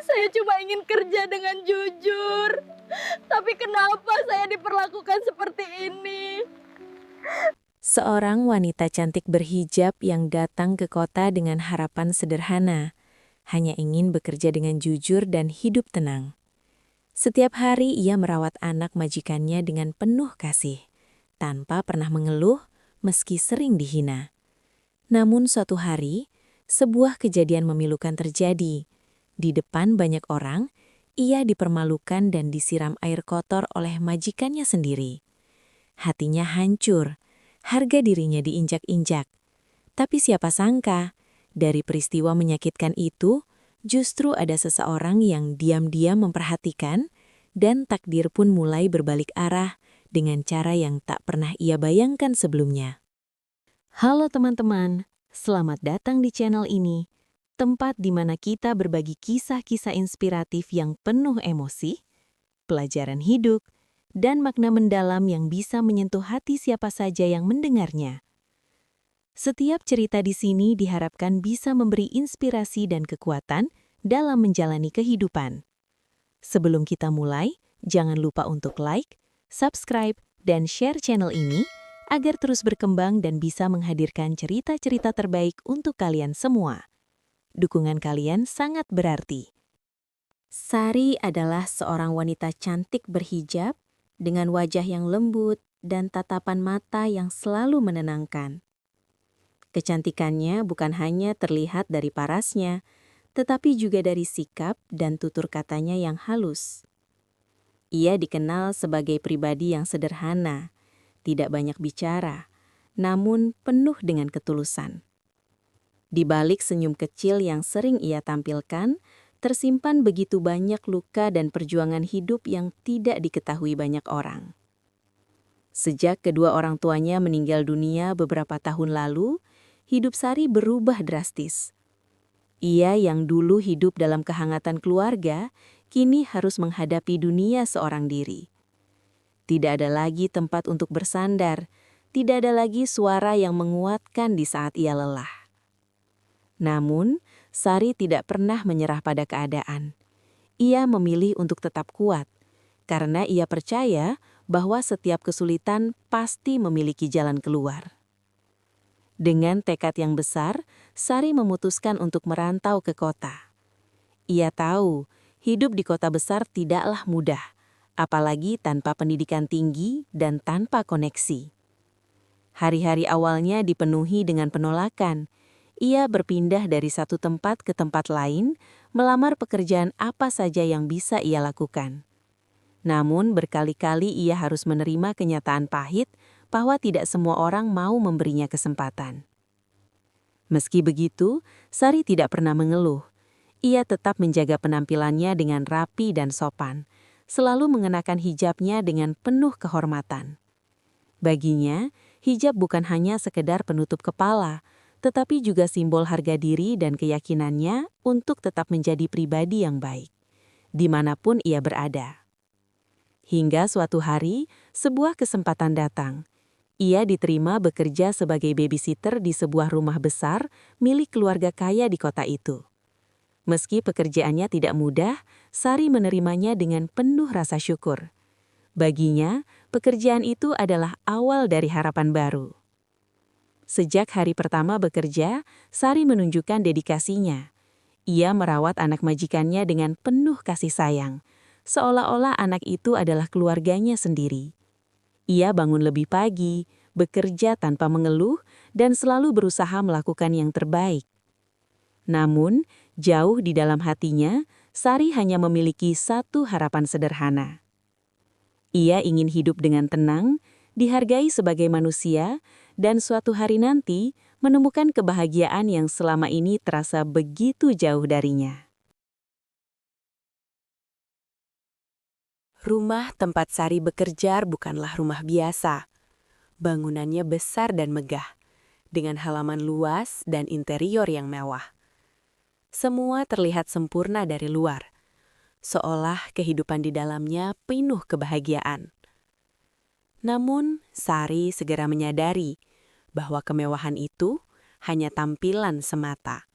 Saya cuma ingin kerja dengan jujur. Tapi kenapa saya diperlakukan seperti ini? Seorang wanita cantik berhijab yang datang ke kota dengan harapan sederhana, hanya ingin bekerja dengan jujur dan hidup tenang. Setiap hari ia merawat anak majikannya dengan penuh kasih, tanpa pernah mengeluh meski sering dihina. Namun suatu hari, sebuah kejadian memilukan terjadi. Di depan banyak orang, ia dipermalukan dan disiram air kotor oleh majikannya sendiri. Hatinya hancur, harga dirinya diinjak-injak. Tapi siapa sangka, dari peristiwa menyakitkan itu, justru ada seseorang yang diam-diam memperhatikan, dan takdir pun mulai berbalik arah dengan cara yang tak pernah ia bayangkan sebelumnya. Halo teman-teman, selamat datang di channel ini, tempat di mana kita berbagi kisah-kisah inspiratif yang penuh emosi, pelajaran hidup, dan makna mendalam yang bisa menyentuh hati siapa saja yang mendengarnya. Setiap cerita di sini diharapkan bisa memberi inspirasi dan kekuatan dalam menjalani kehidupan. Sebelum kita mulai, jangan lupa untuk like, subscribe, dan share channel ini agar terus berkembang dan bisa menghadirkan cerita-cerita terbaik untuk kalian semua. Dukungan kalian sangat berarti. Sari adalah seorang wanita cantik berhijab dengan wajah yang lembut dan tatapan mata yang selalu menenangkan. Kecantikannya bukan hanya terlihat dari parasnya, tetapi juga dari sikap dan tutur katanya yang halus. Ia dikenal sebagai pribadi yang sederhana, tidak banyak bicara, namun penuh dengan ketulusan. Di balik senyum kecil yang sering ia tampilkan, tersimpan begitu banyak luka dan perjuangan hidup yang tidak diketahui banyak orang. Sejak kedua orang tuanya meninggal dunia beberapa tahun lalu, hidup Sari berubah drastis. Ia yang dulu hidup dalam kehangatan keluarga, kini harus menghadapi dunia seorang diri. Tidak ada lagi tempat untuk bersandar, tidak ada lagi suara yang menguatkan di saat ia lelah. Namun, Sari tidak pernah menyerah pada keadaan. Ia memilih untuk tetap kuat, karena ia percaya bahwa setiap kesulitan pasti memiliki jalan keluar. Dengan tekad yang besar, Sari memutuskan untuk merantau ke kota. Ia tahu, hidup di kota besar tidaklah mudah, apalagi tanpa pendidikan tinggi dan tanpa koneksi. Hari-hari awalnya dipenuhi dengan penolakan. Ia berpindah dari satu tempat ke tempat lain, melamar pekerjaan apa saja yang bisa ia lakukan. Namun berkali-kali ia harus menerima kenyataan pahit bahwa tidak semua orang mau memberinya kesempatan. Meski begitu, Sari tidak pernah mengeluh. Ia tetap menjaga penampilannya dengan rapi dan sopan, selalu mengenakan hijabnya dengan penuh kehormatan. Baginya, hijab bukan hanya sekedar penutup kepala, tetapi juga simbol harga diri dan keyakinannya untuk tetap menjadi pribadi yang baik, dimanapun ia berada. Hingga suatu hari, sebuah kesempatan datang. Ia diterima bekerja sebagai babysitter di sebuah rumah besar milik keluarga kaya di kota itu. Meski pekerjaannya tidak mudah, Sari menerimanya dengan penuh rasa syukur. Baginya, pekerjaan itu adalah awal dari harapan baru. Sejak hari pertama bekerja, Sari menunjukkan dedikasinya. Ia merawat anak majikannya dengan penuh kasih sayang, seolah-olah anak itu adalah keluarganya sendiri. Ia bangun lebih pagi, bekerja tanpa mengeluh, dan selalu berusaha melakukan yang terbaik. Namun, jauh di dalam hatinya, Sari hanya memiliki satu harapan sederhana. Ia ingin hidup dengan tenang, dihargai sebagai manusia, dan suatu hari nanti menemukan kebahagiaan yang selama ini terasa begitu jauh darinya. Rumah tempat Sari bekerja bukanlah rumah biasa. Bangunannya besar dan megah, dengan halaman luas dan interior yang mewah. Semua terlihat sempurna dari luar, seolah kehidupan di dalamnya penuh kebahagiaan. Namun, Sari segera menyadari bahwa kemewahan itu hanya tampilan semata.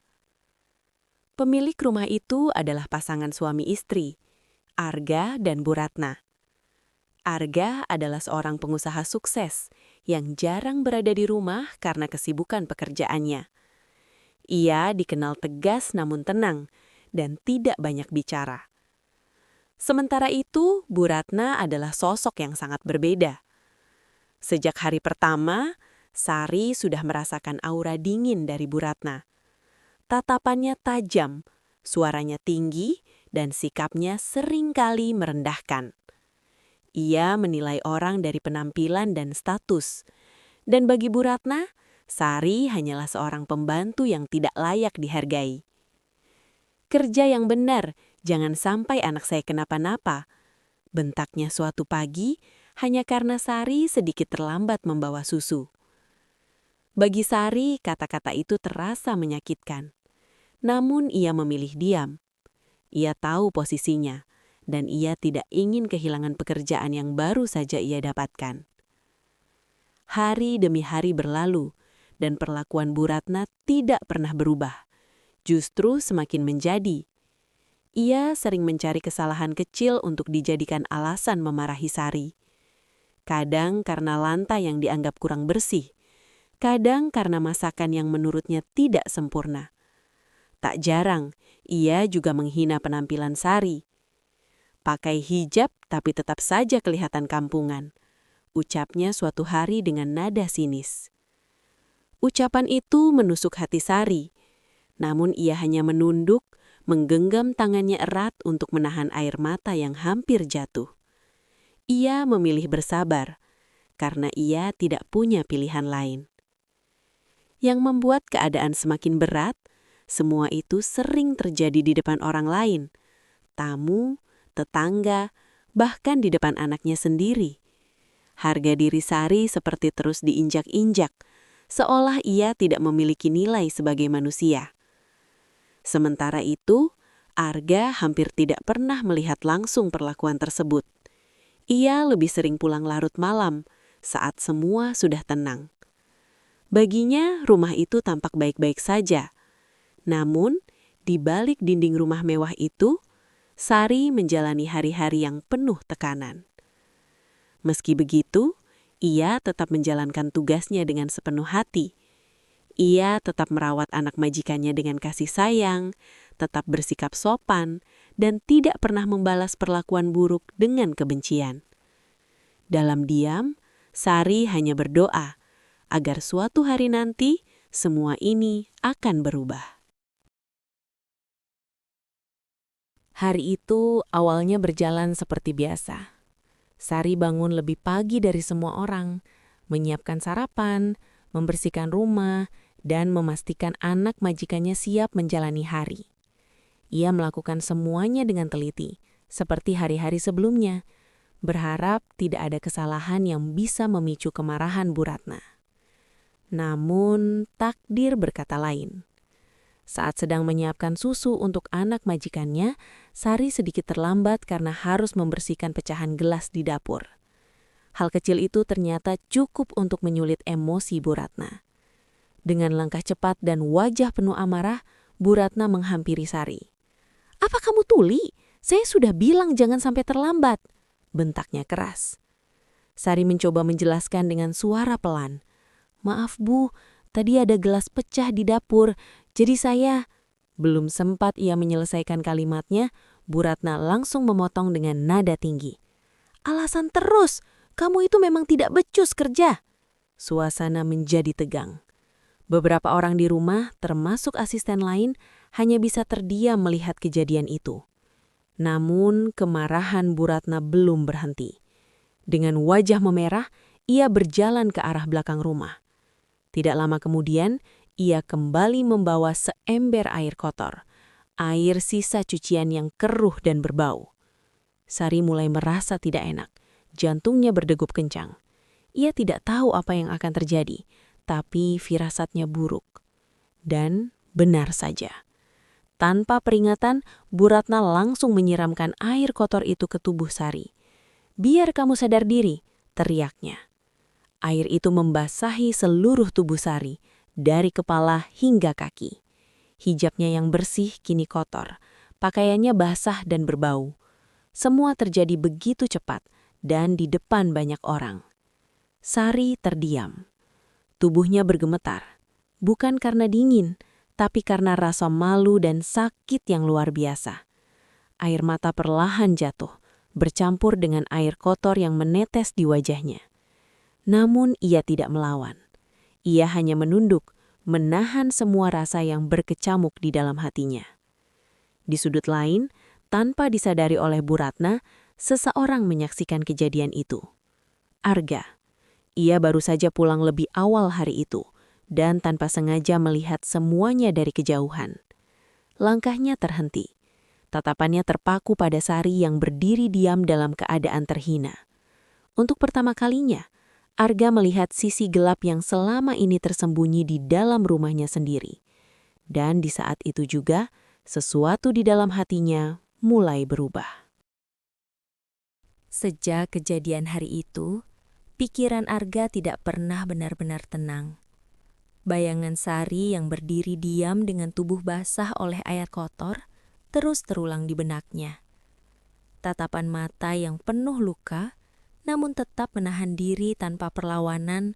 Pemilik rumah itu adalah pasangan suami istri, Arga dan Bu Ratna. Arga adalah seorang pengusaha sukses yang jarang berada di rumah karena kesibukan pekerjaannya. Ia dikenal tegas namun tenang dan tidak banyak bicara. Sementara itu, Bu Ratna adalah sosok yang sangat berbeda. Sejak hari pertama, Sari sudah merasakan aura dingin dari Bu Ratna. Tatapannya tajam, suaranya tinggi, dan sikapnya seringkali merendahkan. Ia menilai orang dari penampilan dan status. Dan bagi Bu Ratna, Sari hanyalah seorang pembantu yang tidak layak dihargai. "Kerja yang benar, jangan sampai anak saya kenapa-napa," bentaknya suatu pagi hanya karena Sari sedikit terlambat membawa susu. Bagi Sari, kata-kata itu terasa menyakitkan. Namun ia memilih diam. Ia tahu posisinya, dan ia tidak ingin kehilangan pekerjaan yang baru saja ia dapatkan. Hari demi hari berlalu, dan perlakuan Bu Ratna tidak pernah berubah. Justru semakin menjadi. Ia sering mencari kesalahan kecil untuk dijadikan alasan memarahi Sari. Kadang karena lantai yang dianggap kurang bersih, kadang karena masakan yang menurutnya tidak sempurna. Tak jarang, ia juga menghina penampilan Sari. "Pakai hijab tapi tetap saja kelihatan kampungan," ucapnya suatu hari dengan nada sinis. Ucapan itu menusuk hati Sari, namun ia hanya menunduk, menggenggam tangannya erat untuk menahan air mata yang hampir jatuh. Ia memilih bersabar, karena ia tidak punya pilihan lain. Yang membuat keadaan semakin berat, semua itu sering terjadi di depan orang lain, tamu, tetangga, bahkan di depan anaknya sendiri. Harga diri Sari seperti terus diinjak-injak, seolah ia tidak memiliki nilai sebagai manusia. Sementara itu, Arga hampir tidak pernah melihat langsung perlakuan tersebut. Ia lebih sering pulang larut malam, saat semua sudah tenang. Baginya, rumah itu tampak baik-baik saja. Namun, di balik dinding rumah mewah itu, Sari menjalani hari-hari yang penuh tekanan. Meski begitu, ia tetap menjalankan tugasnya dengan sepenuh hati. Ia tetap merawat anak majikannya dengan kasih sayang, tetap bersikap sopan, dan tidak pernah membalas perlakuan buruk dengan kebencian. Dalam diam, Sari hanya berdoa agar suatu hari nanti semua ini akan berubah. Hari itu awalnya berjalan seperti biasa. Sari bangun lebih pagi dari semua orang, menyiapkan sarapan, membersihkan rumah, dan memastikan anak majikannya siap menjalani hari. Ia melakukan semuanya dengan teliti, seperti hari-hari sebelumnya, berharap tidak ada kesalahan yang bisa memicu kemarahan Bu Ratna. Namun, takdir berkata lain. Saat sedang menyiapkan susu untuk anak majikannya, Sari sedikit terlambat karena harus membersihkan pecahan gelas di dapur. Hal kecil itu ternyata cukup untuk menyulit emosi Bu Ratna. Dengan langkah cepat dan wajah penuh amarah, Bu Ratna menghampiri Sari. "Apa kamu tuli? Saya sudah bilang jangan sampai terlambat," bentaknya keras. Sari mencoba menjelaskan dengan suara pelan. "Maaf Bu, tadi ada gelas pecah di dapur, jadi saya..." Belum sempat ia menyelesaikan kalimatnya, Bu Ratna langsung memotong dengan nada tinggi. "Alasan terus, kamu itu memang tidak becus kerja." Suasana menjadi tegang. Beberapa orang di rumah, termasuk asisten lain, hanya bisa terdiam melihat kejadian itu. Namun, kemarahan Bu Ratna belum berhenti. Dengan wajah memerah, ia berjalan ke arah belakang rumah. Tidak lama kemudian, ia kembali membawa seember air kotor, air sisa cucian yang keruh dan berbau. Sari mulai merasa tidak enak, jantungnya berdegup kencang. Ia tidak tahu apa yang akan terjadi, tapi firasatnya buruk. Dan benar saja. Tanpa peringatan, Bu Ratna langsung menyiramkan air kotor itu ke tubuh Sari. "Biar kamu sadar diri," teriaknya. Air itu membasahi seluruh tubuh Sari, dari kepala hingga kaki. Hijabnya yang bersih kini kotor, pakaiannya basah dan berbau. Semua terjadi begitu cepat dan di depan banyak orang. Sari terdiam. Tubuhnya bergemetar, bukan karena dingin, tapi karena rasa malu dan sakit yang luar biasa. Air mata perlahan jatuh, bercampur dengan air kotor yang menetes di wajahnya. Namun ia tidak melawan. Ia hanya menunduk, menahan semua rasa yang berkecamuk di dalam hatinya. Di sudut lain, tanpa disadari oleh Bu Ratna, seseorang menyaksikan kejadian itu. Arga. Ia baru saja pulang lebih awal hari itu, dan tanpa sengaja melihat semuanya dari kejauhan. Langkahnya terhenti. Tatapannya terpaku pada Sari yang berdiri diam dalam keadaan terhina. Untuk pertama kalinya, Arga melihat sisi gelap yang selama ini tersembunyi di dalam rumahnya sendiri. Dan di saat itu juga, sesuatu di dalam hatinya mulai berubah. Sejak kejadian hari itu, pikiran Arga tidak pernah benar-benar tenang. Bayangan Sari yang berdiri diam dengan tubuh basah oleh air kotor terus terulang di benaknya. Tatapan mata yang penuh luka, namun tetap menahan diri tanpa perlawanan,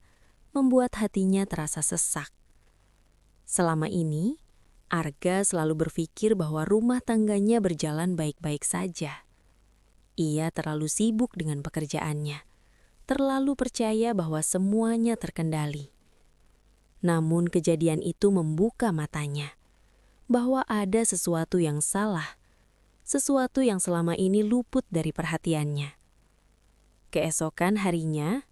membuat hatinya terasa sesak. Selama ini, Arga selalu berpikir bahwa rumah tangganya berjalan baik-baik saja. Ia terlalu sibuk dengan pekerjaannya, terlalu percaya bahwa semuanya terkendali. Namun kejadian itu membuka matanya, bahwa ada sesuatu yang salah, sesuatu yang selama ini luput dari perhatiannya. Keesokan harinya,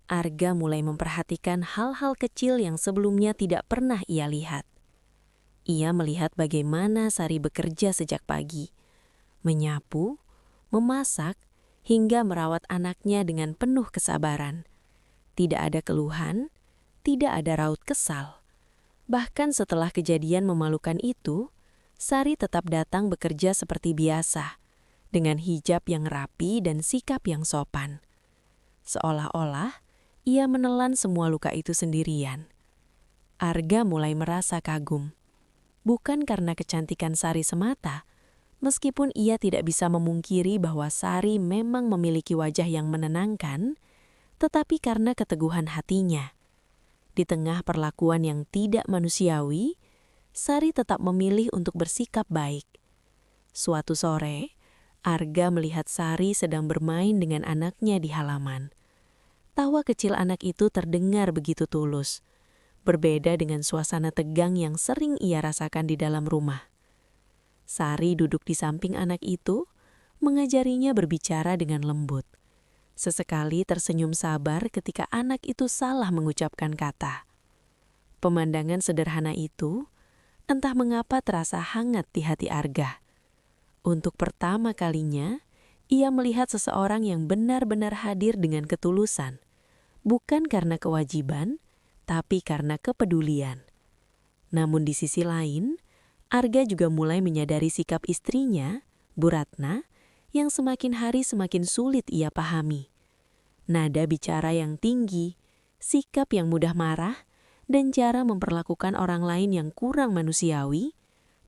Arga mulai memperhatikan hal-hal kecil yang sebelumnya tidak pernah ia lihat. Ia melihat bagaimana Sari bekerja sejak pagi, menyapu, memasak, hingga merawat anaknya dengan penuh kesabaran. Tidak ada keluhan, tidak ada raut kesal. Bahkan setelah kejadian memalukan itu, Sari tetap datang bekerja seperti biasa, dengan hijab yang rapi dan sikap yang sopan. Seolah-olah ia menelan semua luka itu sendirian. Arga mulai merasa kagum. Bukan karena kecantikan Sari semata, meskipun ia tidak bisa memungkiri bahwa Sari memang memiliki wajah yang menenangkan, tetapi karena keteguhan hatinya. Di tengah perlakuan yang tidak manusiawi, Sari tetap memilih untuk bersikap baik. Suatu sore, Arga melihat Sari sedang bermain dengan anaknya di halaman. Tawa kecil anak itu terdengar begitu tulus, berbeda dengan suasana tegang yang sering ia rasakan di dalam rumah. Sari duduk di samping anak itu, mengajarinya berbicara dengan lembut. Sesekali tersenyum sabar ketika anak itu salah mengucapkan kata. Pemandangan sederhana itu, entah mengapa terasa hangat di hati Arga. Untuk pertama kalinya, ia melihat seseorang yang benar-benar hadir dengan ketulusan, bukan karena kewajiban, tapi karena kepedulian. Namun di sisi lain, Arga juga mulai menyadari sikap istrinya, Bu Ratna, yang semakin hari semakin sulit ia pahami. Nada bicara yang tinggi, sikap yang mudah marah, dan cara memperlakukan orang lain yang kurang manusiawi,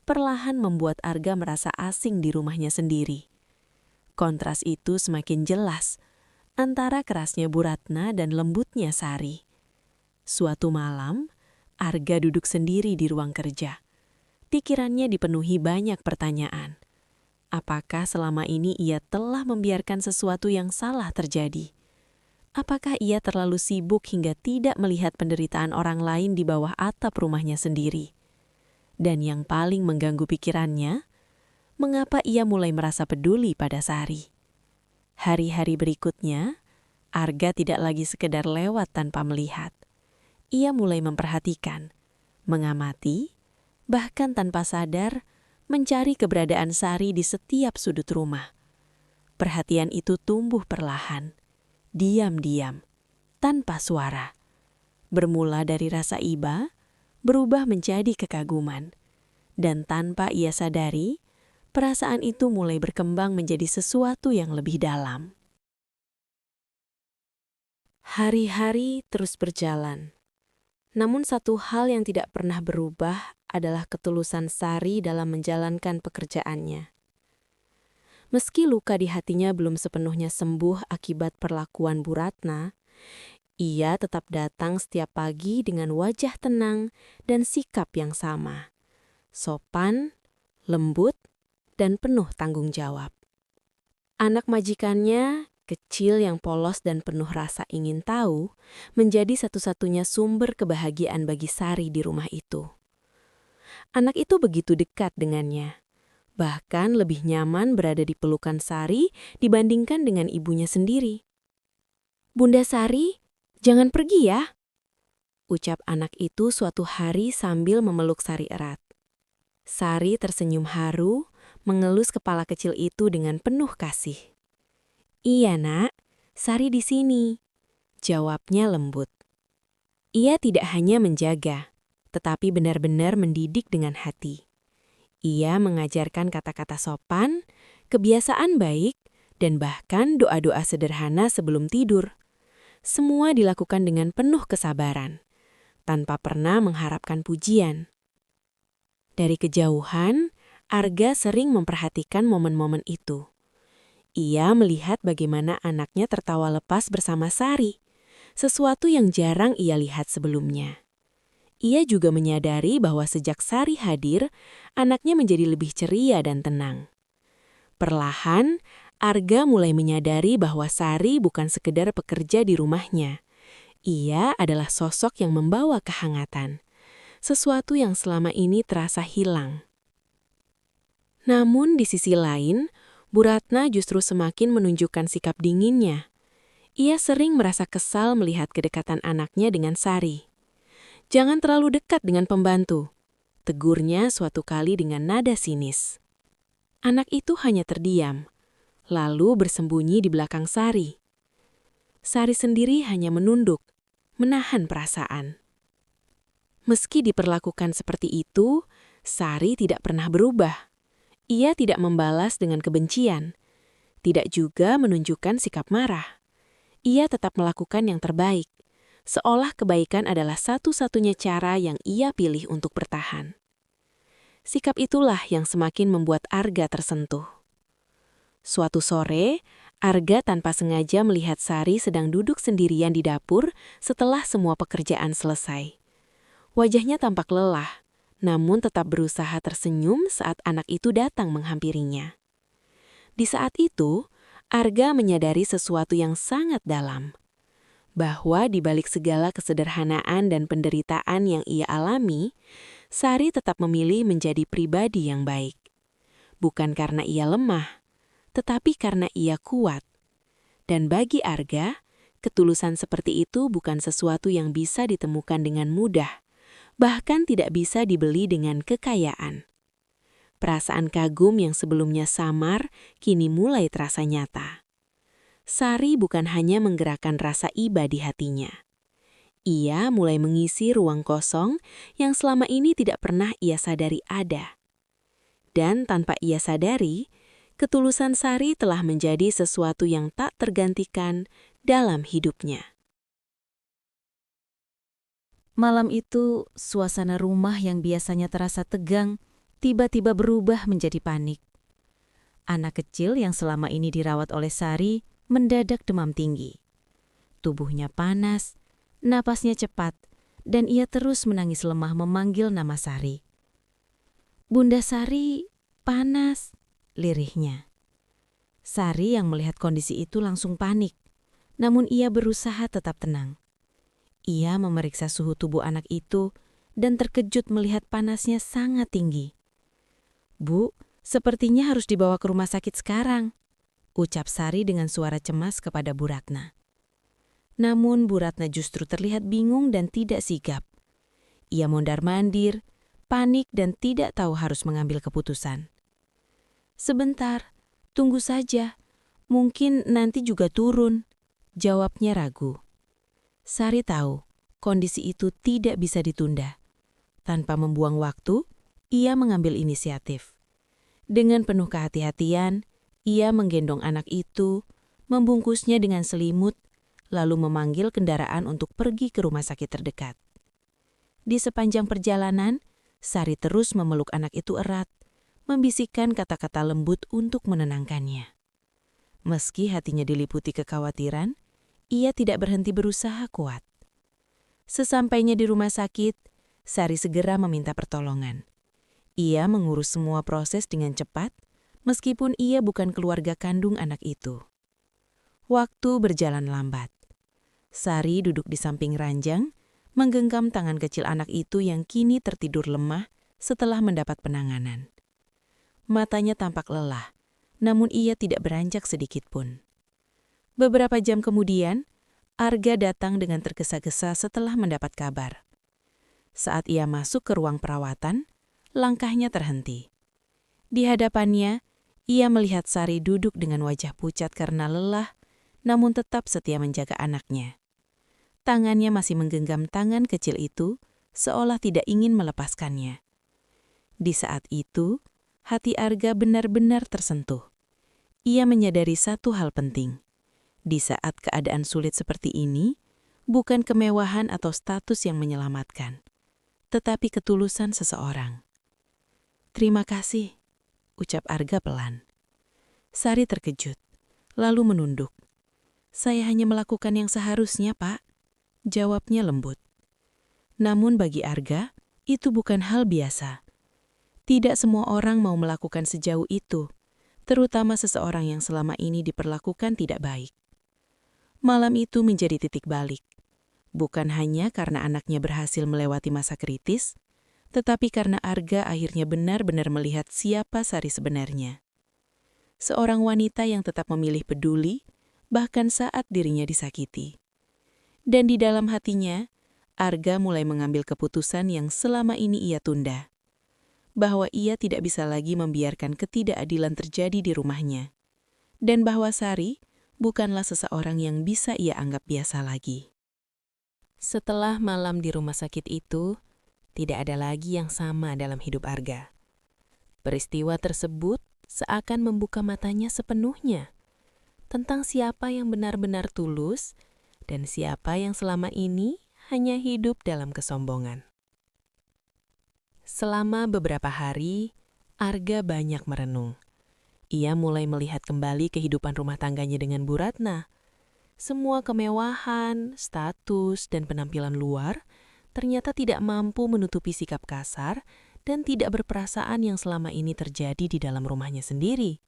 perlahan membuat Arga merasa asing di rumahnya sendiri. Kontras itu semakin jelas antara kerasnya Bu Ratna dan lembutnya Sari. Suatu malam, Arga duduk sendiri di ruang kerja. Pikirannya dipenuhi banyak pertanyaan. Apakah selama ini ia telah membiarkan sesuatu yang salah terjadi? Apakah ia terlalu sibuk hingga tidak melihat penderitaan orang lain di bawah atap rumahnya sendiri? Dan yang paling mengganggu pikirannya, mengapa ia mulai merasa peduli pada Sari? Hari-hari berikutnya, Arga tidak lagi sekedar lewat tanpa melihat. Ia mulai memperhatikan, mengamati, bahkan tanpa sadar, mencari keberadaan Sari di setiap sudut rumah. Perhatian itu tumbuh perlahan, diam-diam, tanpa suara. Bermula dari rasa iba, berubah menjadi kekaguman. Dan tanpa ia sadari, perasaan itu mulai berkembang menjadi sesuatu yang lebih dalam. Hari-hari terus berjalan. Namun satu hal yang tidak pernah berubah adalah ketulusan Sari dalam menjalankan pekerjaannya. Meski luka di hatinya belum sepenuhnya sembuh akibat perlakuan Bu Ratna, ia tetap datang setiap pagi dengan wajah tenang dan sikap yang sama. Sopan, lembut, dan penuh tanggung jawab. Anak majikannya, kecil yang polos dan penuh rasa ingin tahu, menjadi satu-satunya sumber kebahagiaan bagi Sari di rumah itu. Anak itu begitu dekat dengannya. Bahkan lebih nyaman berada di pelukan Sari dibandingkan dengan ibunya sendiri. "Bunda Sari, jangan pergi ya," ucap anak itu suatu hari sambil memeluk Sari erat. Sari tersenyum haru, mengelus kepala kecil itu dengan penuh kasih. "Iya nak, Sari di sini," jawabnya lembut. Ia tidak hanya menjaga, tetapi benar-benar mendidik dengan hati. Ia mengajarkan kata-kata sopan, kebiasaan baik, dan bahkan doa-doa sederhana sebelum tidur. Semua dilakukan dengan penuh kesabaran, tanpa pernah mengharapkan pujian. Dari kejauhan, Arga sering memperhatikan momen-momen itu. Ia melihat bagaimana anaknya tertawa lepas bersama Sari, sesuatu yang jarang ia lihat sebelumnya. Ia juga menyadari bahwa sejak Sari hadir, anaknya menjadi lebih ceria dan tenang. Perlahan, Arga mulai menyadari bahwa Sari bukan sekedar pekerja di rumahnya. Ia adalah sosok yang membawa kehangatan, sesuatu yang selama ini terasa hilang. Namun di sisi lain, Bu Ratna justru semakin menunjukkan sikap dinginnya. Ia sering merasa kesal melihat kedekatan anaknya dengan Sari. "Jangan terlalu dekat dengan pembantu," tegurnya suatu kali dengan nada sinis. Anak itu hanya terdiam, lalu bersembunyi di belakang Sari. Sari sendiri hanya menunduk, menahan perasaan. Meski diperlakukan seperti itu, Sari tidak pernah berubah. Ia tidak membalas dengan kebencian, tidak juga menunjukkan sikap marah. Ia tetap melakukan yang terbaik, seolah kebaikan adalah satu-satunya cara yang ia pilih untuk bertahan. Sikap itulah yang semakin membuat Arga tersentuh. Suatu sore, Arga tanpa sengaja melihat Sari sedang duduk sendirian di dapur setelah semua pekerjaan selesai. Wajahnya tampak lelah, namun tetap berusaha tersenyum saat anak itu datang menghampirinya. Di saat itu, Arga menyadari sesuatu yang sangat dalam. Bahwa di balik segala kesederhanaan dan penderitaan yang ia alami, Sari tetap memilih menjadi pribadi yang baik. Bukan karena ia lemah, tetapi karena ia kuat. Dan bagi Arga, ketulusan seperti itu bukan sesuatu yang bisa ditemukan dengan mudah, bahkan tidak bisa dibeli dengan kekayaan. Perasaan kagum yang sebelumnya samar, kini mulai terasa nyata. Sari bukan hanya menggerakkan rasa iba di hatinya. Ia mulai mengisi ruang kosong yang selama ini tidak pernah ia sadari ada. Dan tanpa ia sadari, ketulusan Sari telah menjadi sesuatu yang tak tergantikan dalam hidupnya. Malam itu, suasana rumah yang biasanya terasa tegang tiba-tiba berubah menjadi panik. Anak kecil yang selama ini dirawat oleh Sari mendadak demam tinggi. Tubuhnya panas, napasnya cepat, dan ia terus menangis lemah memanggil nama Sari. "Bunda Sari, panas," lirihnya. Sari yang melihat kondisi itu langsung panik, namun ia berusaha tetap tenang. Ia memeriksa suhu tubuh anak itu dan terkejut melihat panasnya sangat tinggi. "Bu, sepertinya harus dibawa ke rumah sakit sekarang," ucap Sari dengan suara cemas kepada Bu Ratna. Namun Bu Ratna justru terlihat bingung dan tidak sigap. Ia mondar-mandir, panik dan tidak tahu harus mengambil keputusan. "Sebentar, tunggu saja. Mungkin nanti juga turun," jawabnya ragu. Sari tahu kondisi itu tidak bisa ditunda. Tanpa membuang waktu, ia mengambil inisiatif. Dengan penuh kehati-hatian, ia menggendong anak itu, membungkusnya dengan selimut, lalu memanggil kendaraan untuk pergi ke rumah sakit terdekat. Di sepanjang perjalanan, Sari terus memeluk anak itu erat, membisikkan kata-kata lembut untuk menenangkannya. Meski hatinya diliputi kekhawatiran, ia tidak berhenti berusaha kuat. Sesampainya di rumah sakit, Sari segera meminta pertolongan. Ia mengurus semua proses dengan cepat, meskipun ia bukan keluarga kandung anak itu. Waktu berjalan lambat. Sari duduk di samping ranjang, menggenggam tangan kecil anak itu yang kini tertidur lemah setelah mendapat penanganan. Matanya tampak lelah, namun ia tidak beranjak sedikit pun. Beberapa jam kemudian, Arga datang dengan tergesa-gesa setelah mendapat kabar. Saat ia masuk ke ruang perawatan, langkahnya terhenti. Di hadapannya, ia melihat Sari duduk dengan wajah pucat karena lelah, namun tetap setia menjaga anaknya. Tangannya masih menggenggam tangan kecil itu, seolah tidak ingin melepaskannya. Di saat itu, hati Arga benar-benar tersentuh. Ia menyadari satu hal penting. Di saat keadaan sulit seperti ini, bukan kemewahan atau status yang menyelamatkan, tetapi ketulusan seseorang. "Terima kasih," ucap Arga pelan. Sari terkejut, lalu menunduk. "Saya hanya melakukan yang seharusnya, Pak," jawabnya lembut. Namun bagi Arga, itu bukan hal biasa. Tidak semua orang mau melakukan sejauh itu, terutama seseorang yang selama ini diperlakukan tidak baik. Malam itu menjadi titik balik. Bukan hanya karena anaknya berhasil melewati masa kritis, tetapi karena Arga akhirnya benar-benar melihat siapa Sari sebenarnya. Seorang wanita yang tetap memilih peduli, bahkan saat dirinya disakiti. Dan di dalam hatinya, Arga mulai mengambil keputusan yang selama ini ia tunda. Bahwa ia tidak bisa lagi membiarkan ketidakadilan terjadi di rumahnya. Dan bahwa Sari bukanlah seseorang yang bisa ia anggap biasa lagi. Setelah malam di rumah sakit itu, tidak ada lagi yang sama dalam hidup Arga. Peristiwa tersebut seakan membuka matanya sepenuhnya tentang siapa yang benar-benar tulus dan siapa yang selama ini hanya hidup dalam kesombongan. Selama beberapa hari, Arga banyak merenung. Ia mulai melihat kembali kehidupan rumah tangganya dengan Bu Ratna. Semua kemewahan, status, dan penampilan luar ternyata tidak mampu menutupi sikap kasar dan tidak berperasaan yang selama ini terjadi di dalam rumahnya sendiri.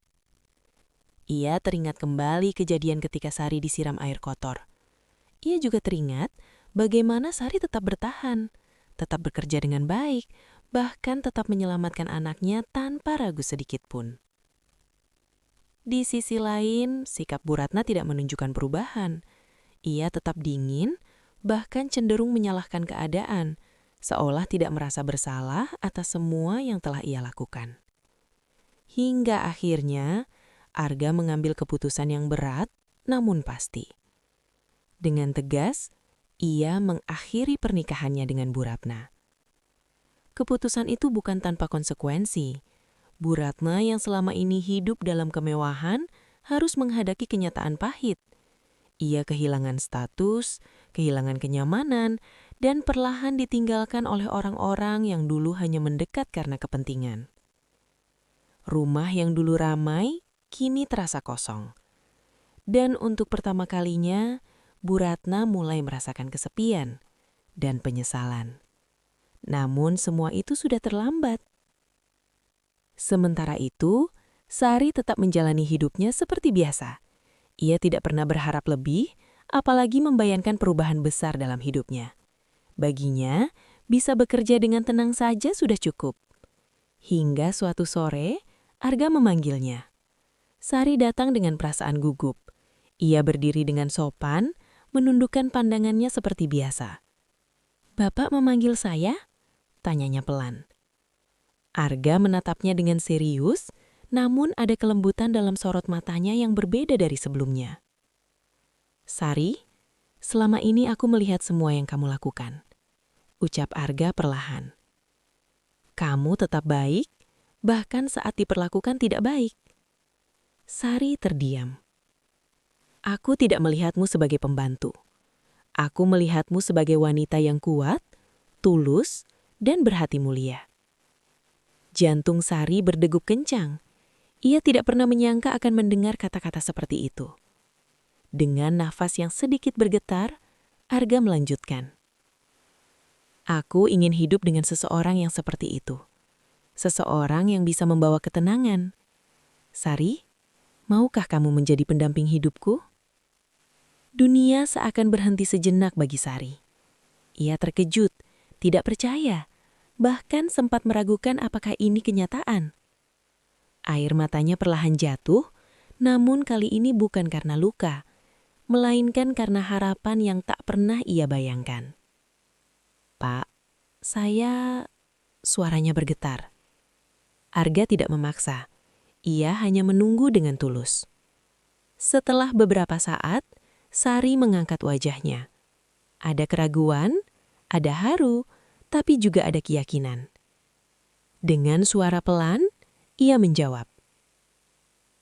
Ia teringat kembali kejadian ketika Sari disiram air kotor. Ia juga teringat bagaimana Sari tetap bertahan, tetap bekerja dengan baik, bahkan tetap menyelamatkan anaknya tanpa ragu sedikit pun. Di sisi lain, sikap Bu Ratna tidak menunjukkan perubahan. Ia tetap dingin, bahkan cenderung menyalahkan keadaan, seolah tidak merasa bersalah atas semua yang telah ia lakukan. Hingga akhirnya, Arga mengambil keputusan yang berat, namun pasti. Dengan tegas, ia mengakhiri pernikahannya dengan Bu Ratna. Keputusan itu bukan tanpa konsekuensi. Bu Ratna yang selama ini hidup dalam kemewahan harus menghadapi kenyataan pahit. Ia kehilangan status, kehilangan kenyamanan, dan perlahan ditinggalkan oleh orang-orang yang dulu hanya mendekat karena kepentingan. Rumah yang dulu ramai, kini terasa kosong. Dan untuk pertama kalinya, Bu Ratna mulai merasakan kesepian dan penyesalan. Namun semua itu sudah terlambat. Sementara itu, Sari tetap menjalani hidupnya seperti biasa. Ia tidak pernah berharap lebih, apalagi membayangkan perubahan besar dalam hidupnya. Baginya, bisa bekerja dengan tenang saja sudah cukup. Hingga suatu sore, Arga memanggilnya. Sari datang dengan perasaan gugup. Ia berdiri dengan sopan, menundukkan pandangannya seperti biasa. "Bapak memanggil saya?" tanyanya pelan. Arga menatapnya dengan serius, namun ada kelembutan dalam sorot matanya yang berbeda dari sebelumnya. "Sari, selama ini aku melihat semua yang kamu lakukan," ucap Arga perlahan. "Kamu tetap baik, bahkan saat diperlakukan tidak baik." Sari terdiam. "Aku tidak melihatmu sebagai pembantu. Aku melihatmu sebagai wanita yang kuat, tulus, dan berhati mulia. Jantung Sari berdegup kencang. Ia tidak pernah menyangka akan mendengar kata-kata seperti itu. Dengan nafas yang sedikit bergetar, Arga melanjutkan. Aku ingin hidup dengan seseorang yang seperti itu. Seseorang yang bisa membawa ketenangan. Sari, maukah kamu menjadi pendamping hidupku? Dunia seakan berhenti sejenak bagi Sari. Ia terkejut, tidak percaya, bahkan sempat meragukan apakah ini kenyataan. Air matanya perlahan jatuh, namun kali ini bukan karena luka, melainkan karena harapan yang tak pernah ia bayangkan. Pak, suaranya bergetar. Arga tidak memaksa, ia hanya menunggu dengan tulus. Setelah beberapa saat, Sari mengangkat wajahnya. Ada keraguan, ada haru, tapi juga ada keyakinan. Dengan suara pelan, ia menjawab,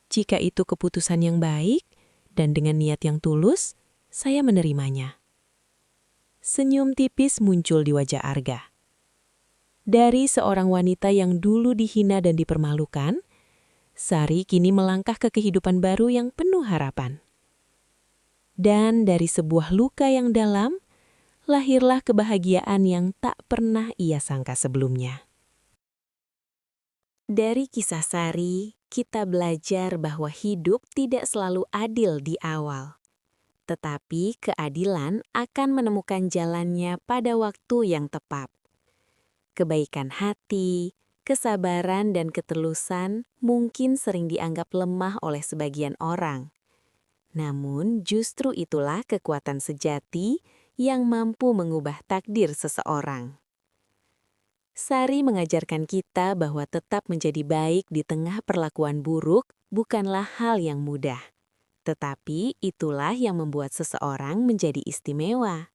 "Jika itu keputusan yang baik dan dengan niat yang tulus, saya menerimanya." Senyum tipis muncul di wajah Arga. Dari seorang wanita yang dulu dihina dan dipermalukan, Sari kini melangkah ke kehidupan baru yang penuh harapan. Dan dari sebuah luka yang dalam, lahirlah kebahagiaan yang tak pernah ia sangka sebelumnya. Dari kisah Sari, kita belajar bahwa hidup tidak selalu adil di awal. Tetapi keadilan akan menemukan jalannya pada waktu yang tepat. Kebaikan hati, kesabaran, dan ketulusan mungkin sering dianggap lemah oleh sebagian orang. Namun justru itulah kekuatan sejati yang mampu mengubah takdir seseorang. Sari mengajarkan kita bahwa tetap menjadi baik di tengah perlakuan buruk bukanlah hal yang mudah. Tetapi itulah yang membuat seseorang menjadi istimewa.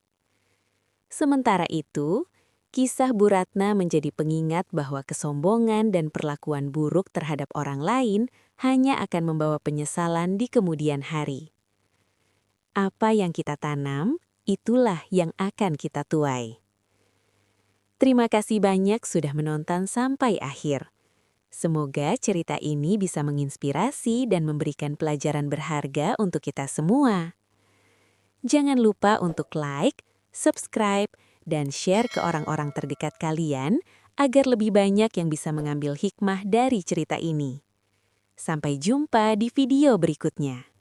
Sementara itu, kisah Bu Ratna menjadi pengingat bahwa kesombongan dan perlakuan buruk terhadap orang lain hanya akan membawa penyesalan di kemudian hari. Apa yang kita tanam, itulah yang akan kita tuai. Terima kasih banyak sudah menonton sampai akhir. Semoga cerita ini bisa menginspirasi dan memberikan pelajaran berharga untuk kita semua. Jangan lupa untuk like, subscribe, dan share ke orang-orang terdekat kalian agar lebih banyak yang bisa mengambil hikmah dari cerita ini. Sampai jumpa di video berikutnya.